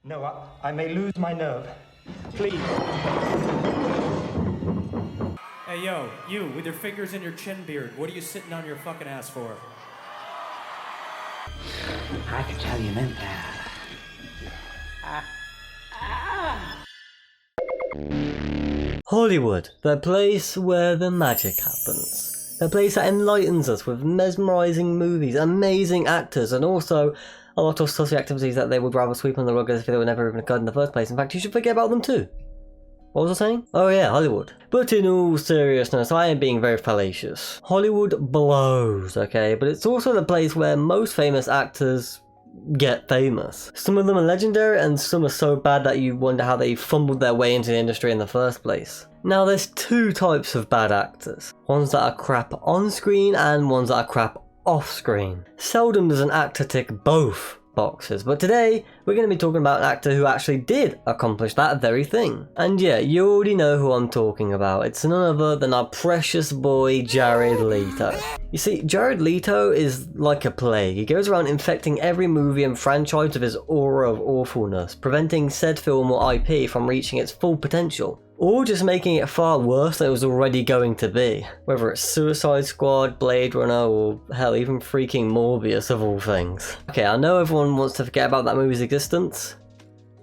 No, I may lose my nerve. Please. Hey, yo, you, with your fingers in your chin beard, what are you sitting on your fucking ass for? I can tell you meant that. Hollywood, the place where the magic happens. The place that enlightens us with mesmerising movies, amazing actors, and also a lot of sussy activities that they would rather sweep on the rug as if they were never even occurred in the first place. In fact, you should forget about them too. What was I saying? Oh yeah, Hollywood. But in all seriousness, I am being very fallacious. Hollywood blows, okay? But it's also the place where most famous actors get famous. Some of them are legendary and some are so bad that you wonder how they fumbled their way into the industry in the first place. Now there's two types of bad actors. Ones that are crap on screen and ones that are crap off screen. Seldom does an actor tick both boxes, but today we're going to be talking about an actor who actually did accomplish that very thing. And yeah, you already know who I'm talking about. It's none other than our precious boy Jared Leto. You see, Jared Leto is like a plague. He goes around infecting every movie and franchise with his aura of awfulness, preventing said film or IP from reaching its full potential, or just making it far worse than it was already going to be. Whether it's Suicide Squad, Blade Runner, or hell, even freaking Morbius of all things. Okay, I know everyone wants to forget about that movie's existence.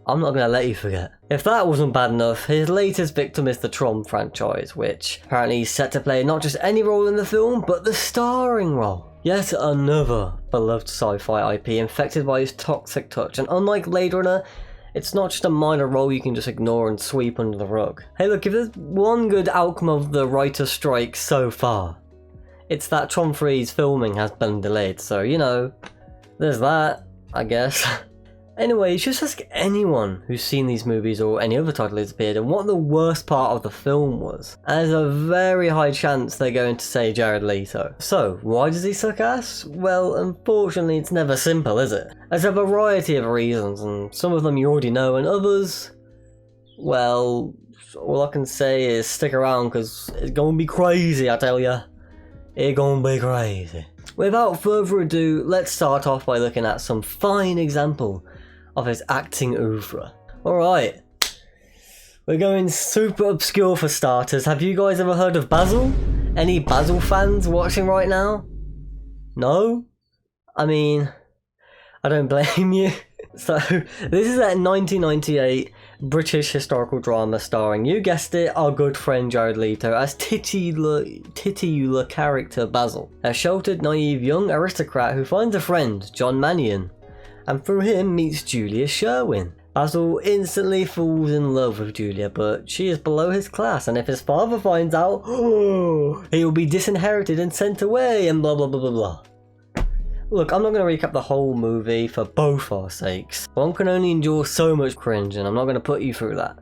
I'm not gonna let you forget. If that wasn't bad enough, his latest victim is the Tron franchise, which apparently is set to play not just any role in the film, but the starring role. Yet another beloved sci-fi IP infected by his toxic touch, and unlike Blade Runner, it's not just a minor role you can just ignore and sweep under the rug. Hey look, if there's one good outcome of the writer's strike so far, it's that Tron 3's filming has been delayed, so you know, there's that, I guess. Anyway, just ask anyone who's seen these movies or any other title that's appeared and what the worst part of the film was. And there's a very high chance they're going to say Jared Leto. So, why does he suck ass? Well, unfortunately it's never simple, is it? There's a variety of reasons, and some of them you already know, and others, well, all I can say is stick around because it's gonna be crazy, I tell ya. It's gonna be crazy. Without further ado, let's start off by looking at some fine example of his acting oeuvre. Alright, we're going super obscure for starters. Have you guys ever heard of Basil? Any Basil fans watching right now? No? I mean, I don't blame you. So, this is a 1998 British historical drama starring, you guessed it, our good friend Jared Leto as titular character Basil, a sheltered, naive young aristocrat who finds a friend, John Mannion, and through him meets Julia Sherwin. Basil instantly falls in love with Julia, but she is below his class, and if his father finds out, he will be disinherited and sent away, and blah blah blah blah blah. Look, I'm not going to recap the whole movie for both our sakes. One can only endure so much cringe, and I'm not going to put you through that.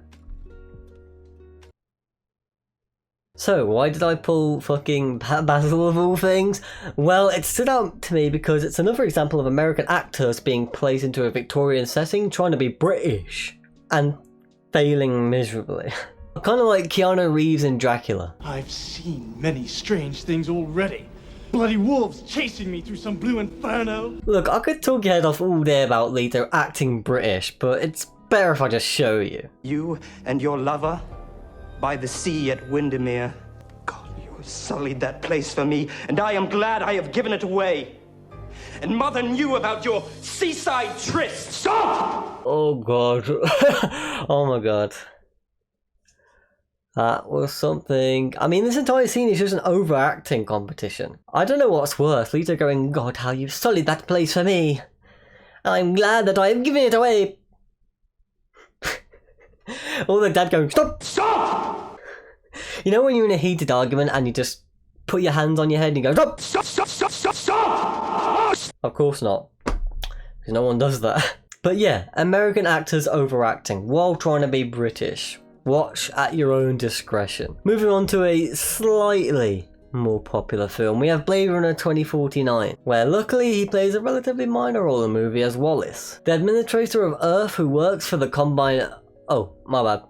So, why did I pull fucking Basil of all things? Well, it stood out to me because it's another example of American actors being placed into a Victorian setting, trying to be British, and failing miserably. Kind of like Keanu Reeves in Dracula. I've seen many strange things already. Bloody wolves chasing me through some blue inferno. Look, I could talk your head off all day about Leto acting British, but it's better if I just show you. You and your lover by the sea at Windermere. God, you have sullied that place for me, and I am glad I have given it away. And Mother knew about your seaside tryst. Stop! Oh god. Oh my god. That was something. I mean, this entire scene is just an overacting competition. I don't know what's worse, Leto going, God, how you've sullied that place for me. I'm glad that I have given it away. Or the dad going, stop! Stop! You know when you're in a heated argument and you just put your hands on your head and you go, stop! Stop! Stop! Stop! Stop! Stop! Of course not. Because no one does that. But yeah, American actors overacting while trying to be British. Watch at your own discretion. Moving on to a slightly more popular film, we have Blade Runner 2049, where luckily he plays a relatively minor role in the movie as Wallace, the administrator of Earth who works for the Combine... Oh, my bad.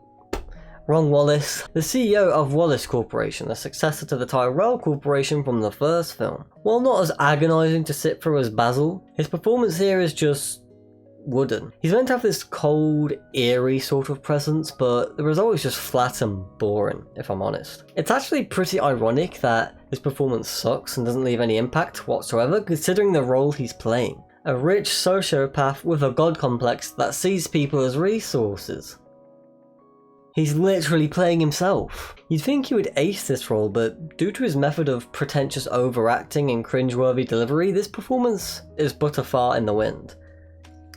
Wrong Wallace. The CEO of Wallace Corporation, the successor to the Tyrell Corporation from the first film. While not as agonising to sit through as Basil, his performance here is just wooden. He's meant to have this cold, eerie sort of presence, but the result is just flat and boring, if I'm honest. It's actually pretty ironic that his performance sucks and doesn't leave any impact whatsoever, considering the role he's playing. A rich sociopath with a god complex that sees people as resources. He's literally playing himself. You'd think he would ace this role, but due to his method of pretentious overacting and cringeworthy delivery, this performance is but a fart in the wind.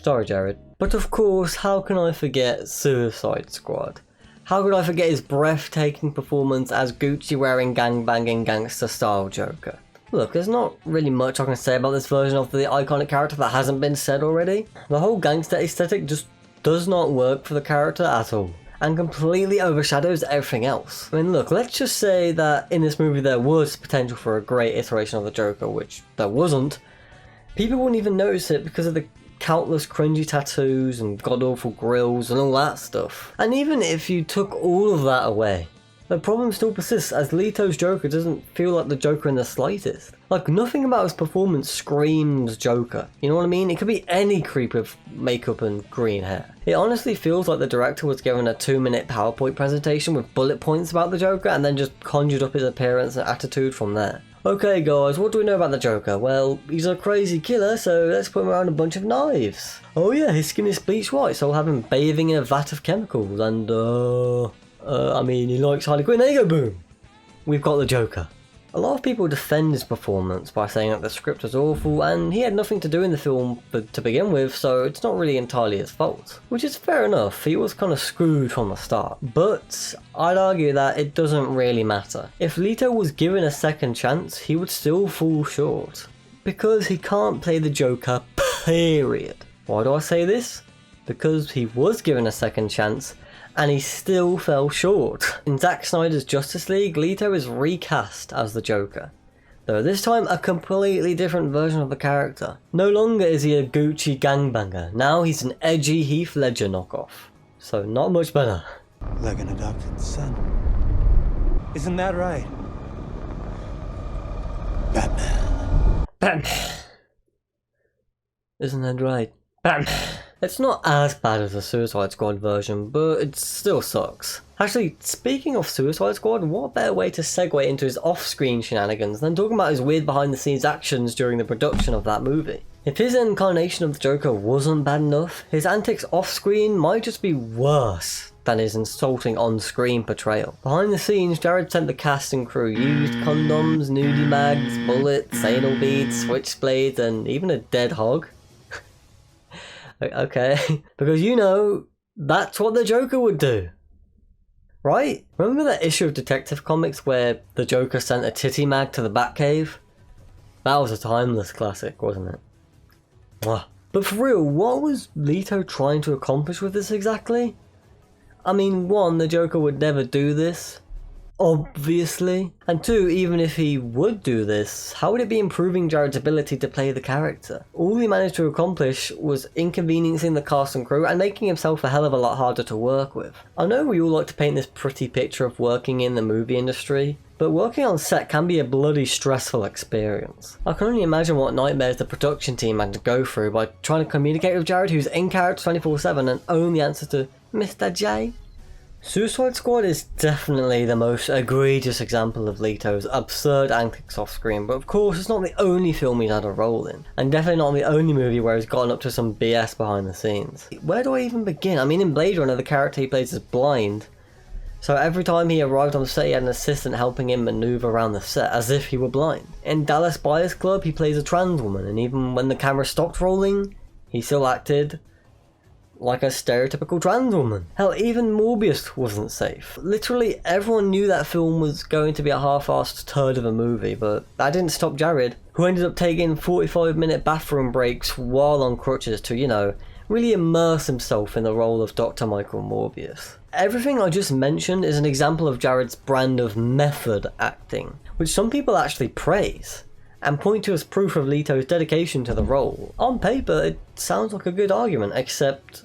Sorry, Jared. But of course, how can I forget Suicide Squad? How could I forget his breathtaking performance as Gucci-wearing gangbanging gangster-style Joker? Look, there's not really much I can say about this version of the iconic character that hasn't been said already. The whole gangster aesthetic just does not work for the character at all, and completely overshadows everything else. I mean, look, let's just say that in this movie there was potential for a great iteration of the Joker, which there wasn't. People wouldn't even notice it because of the countless cringy tattoos and god-awful grills and all that stuff. And even if you took all of that away, the problem still persists, as Leto's Joker doesn't feel like the Joker in the slightest. Like, nothing about his performance screams Joker, you know what I mean? It could be any creep with makeup and green hair. It honestly feels like the director was given a 2-minute PowerPoint presentation with bullet points about the Joker and then just conjured up his appearance and attitude from there. Okay guys, what do we know about the Joker? Well, he's a crazy killer, so let's put him around a bunch of knives. Oh yeah, his skin is bleached white, so we'll have him bathing in a vat of chemicals, and I mean, he likes Harley Quinn, there you go, boom! We've got the Joker. A lot of people defend his performance by saying that the script was awful, and he had nothing to do in the film to begin with, so it's not really entirely his fault. Which is fair enough, he was kind of screwed from the start. But I'd argue that it doesn't really matter. If Leto was given a second chance, he would still fall short. Because he can't play the Joker, period. Why do I say this? Because he was given a second chance, and he still fell short. In Zack Snyder's Justice League, Leto is recast as the Joker, though this time a completely different version of the character. No longer is he a Gucci gangbanger, now he's an edgy Heath Ledger knockoff. So not much better. Like an adopted son. Isn't that right? Batman. Batman. Isn't that right? Batman. It's not as bad as the Suicide Squad version, but it still sucks. Actually, speaking of Suicide Squad, what better way to segue into his off-screen shenanigans than talking about his weird behind-the-scenes actions during the production of that movie. If his incarnation of the Joker wasn't bad enough, his antics off-screen might just be worse than his insulting on-screen portrayal. Behind the scenes, Jared sent the cast and crew used condoms, nudie mags, bullets, anal beads, switchblades, and even a dead hog. Okay, because you know, that's what the Joker would do. Right? Remember that issue of Detective Comics where the Joker sent a titty mag to the Batcave? That was a timeless classic, wasn't it? Mwah. But for real, what was Leto trying to accomplish with this exactly? I mean, 1, the Joker would never do this, obviously. And 2, even if he would do this, how would it be improving Jared's ability to play the character? All he managed to accomplish was inconveniencing the cast and crew and making himself a hell of a lot harder to work with. I know we all like to paint this pretty picture of working in the movie industry, but working on set can be a bloody stressful experience. I can only imagine what nightmares the production team had to go through by trying to communicate with Jared, who's in character 24/7 and only answers to Mr. J. Suicide Squad is definitely the most egregious example of Leto's absurd antics off screen, but of course it's not the only film he's had a role in, and definitely not the only movie where he's gotten up to some BS behind the scenes. Where do I even begin? I mean, in Blade Runner the character he plays is blind, so every time he arrived on set he had an assistant helping him maneuver around the set as if he were blind. In Dallas Buyers Club he plays a trans woman, and even when the camera stopped rolling, he still acted like a stereotypical trans woman. Hell, even Morbius wasn't safe. Literally everyone knew that film was going to be a half-assed turd of a movie, but that didn't stop Jared, who ended up taking 45-minute bathroom breaks while on crutches to, you know, really immerse himself in the role of Dr. Michael Morbius. Everything I just mentioned is an example of Jared's brand of method acting, which some people actually praise and point to as proof of Leto's dedication to the role. On paper, it sounds like a good argument, except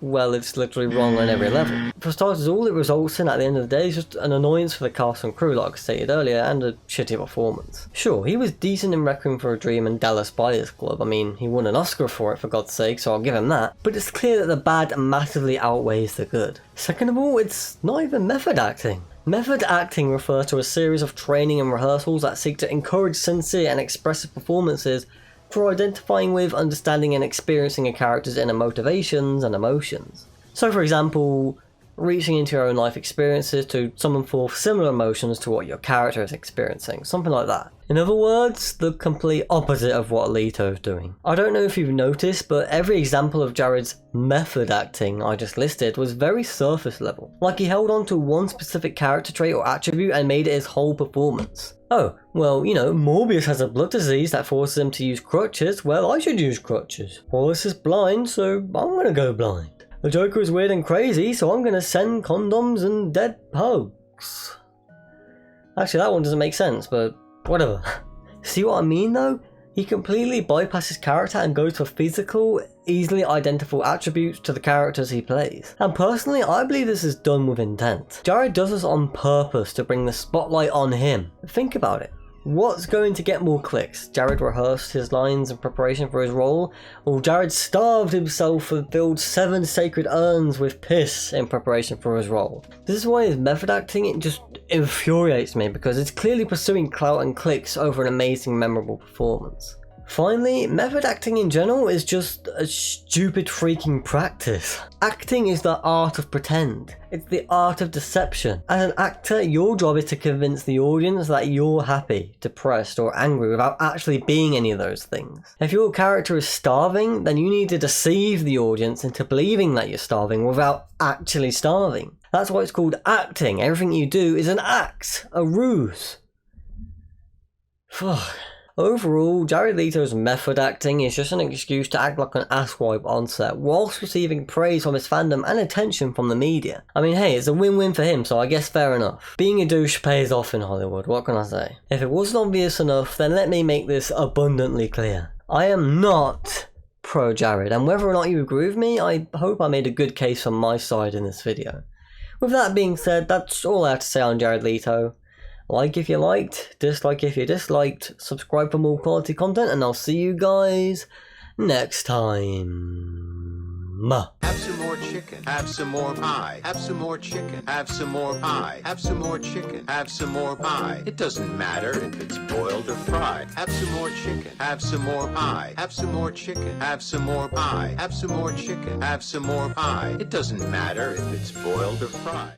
well, it's literally wrong on every level. For starters, all it results in at the end of the day is just an annoyance for the cast and crew, like I stated earlier, and a shitty performance. Sure, he was decent in Requiem for a Dream and Dallas Buyers Club. I mean, he won an Oscar for it, for God's sake, so I'll give him that. But it's clear that the bad massively outweighs the good. Second of all, it's not even method acting. Method acting refers to a series of training and rehearsals that seek to encourage sincere and expressive performances for identifying with, understanding and experiencing a character's inner motivations and emotions. So for example, reaching into your own life experiences to summon forth similar emotions to what your character is experiencing, something like that. In other words, the complete opposite of what Leto is doing. I don't know if you've noticed, but every example of Jared's method acting I just listed was very surface level. Like he held on to one specific character trait or attribute and made it his whole performance. Oh, well, you know, Morbius has a blood disease that forces him to use crutches, well, I should use crutches. Wallace is blind, so I'm gonna go blind. The Joker is weird and crazy, so I'm gonna send condoms and dead hugs. Actually, that one doesn't make sense, but whatever. See what I mean though? He completely bypasses character and goes for physical, easily identifiable attributes to the characters he plays. And personally, I believe this is done with intent. Jared does this on purpose to bring the spotlight on him. Think about it. What's going to get more clicks? Jared rehearsed his lines in preparation for his role, or Jared starved himself and filled 7 sacred urns with piss in preparation for his role? This is why his method acting, it just infuriates me, because it's clearly pursuing clout and clicks over an amazing, memorable performance. Finally, method acting in general is just a stupid freaking practice. Acting is the art of pretend. It's the art of deception. As an actor, your job is to convince the audience that you're happy, depressed, or angry without actually being any of those things. If your character is starving, then you need to deceive the audience into believing that you're starving without actually starving. That's why it's called acting. Everything you do is an act, a ruse. Fuck. Overall, Jared Leto's method acting is just an excuse to act like an asswipe on set, whilst receiving praise from his fandom and attention from the media. I mean, hey, it's a win-win for him, so I guess fair enough. Being a douche pays off in Hollywood, what can I say? If it wasn't obvious enough, then let me make this abundantly clear. I am not pro Jared, and whether or not you agree with me, I hope I made a good case on my side in this video. With that being said, that's all I have to say on Jared Leto. Like if you liked, dislike if you disliked, subscribe for more quality content, and I'll see you guys next time. Have some more chicken. Have some more pie. Have some more chicken. Have some more pie. Have some more chicken. Have some more pie. It doesn't matter if it's boiled or fried. Have some more chicken. Have some more pie. Have some more chicken. Have some more pie. Have some more chicken. Have some more pie. It doesn't matter if it's boiled or fried.